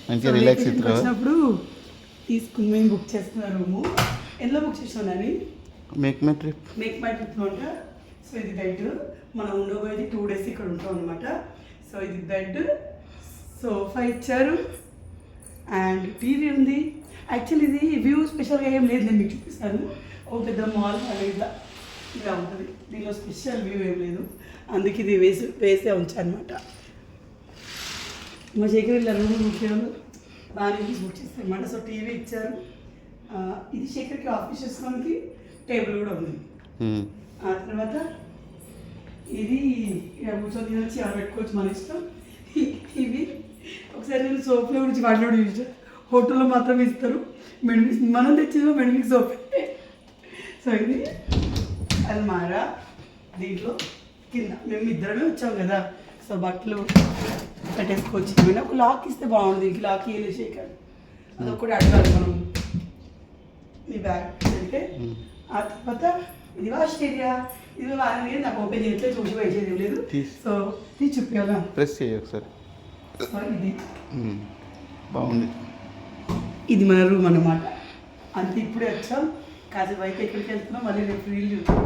మంచిగా రిలాక్స్ అవుతారు వచ్చినప్పుడు తీసుకుని మేము బుక్ చేసుకున్న రూము ఎందులో బుక్ చేసామని మేక్ మై ట్రిప్ అంట. సో ఇది బెడ్, మనం ఉండబోయేది 2 days ఇక్కడ ఉంటాం అనమాట. సో ఇది బెడ్, సోఫా ఇచ్చారు అండ్ టీవీ ఉంది. యాక్చువల్లీ ఇది వ్యూ స్పెషల్గా ఏం లేదు, నేను మీకు చూపిస్తాను. ఒక పెద్ద మాల్ ఇలా ఇలా ఉంటుంది, దీనిలో స్పెషల్ వ్యూ ఏం లేదు, అందుకే ఇది వేసే ఉంచానమాట. మా శేఖర్ ఇలా రూమ్ బుక్ చేయాలి, బాగా బుక్ చేస్తాను అనమాట. సో టీవీ ఇచ్చారు. ఇది శేఖర్కి ఆఫీస్ చేసుకోవడానికి టేబుల్ కూడా ఉంది. ఆ తర్వాత ఇది ఇక్కడ కూర్చొని వచ్చి అలా పెట్టుకోవచ్చు, మన ఇష్టం. ఇవి ఒకసారి నేను సోప్లో గురించి మాట్లాడి చూసాను, హోటల్లో మాత్రం ఇస్తారు మెడిమిక్స్, మనం తెచ్చిన మెడిమిక్స్ సోప్. సో ఇది అల్మారా, దీంట్లో కింద మేము ఇద్దరమే వచ్చాం కదా, సో బట్టలు పెట్టేసుకోవచ్చు. ఏమైనా ఒక లాక్ ఇస్తే బాగుంటుంది, దీనికి లాక్ ఇవ్వలేదు శేఖర్, అదొకటి అడగాలి మనం మీ బ్యాగ్ అంటే. ఆ తర్వాత ఇది వాష్ ఏరియా, ఇది వారి నాకు ఓపెన్ చేయట్లేదు, చూసి వేసేది లేదు. సో ఇది చూపించాలా, ప్రెస్ చేయ ఒకసారి. ఇది బాగుంది, ఇది మన రూమ్ అన్నమాట. అంతే, ఇప్పుడే వచ్చాం, కాసేపు అయితే ఎక్కడికి వెళ్తున్నాం, మళ్ళీ రేపు రీల్ చూస్తాం.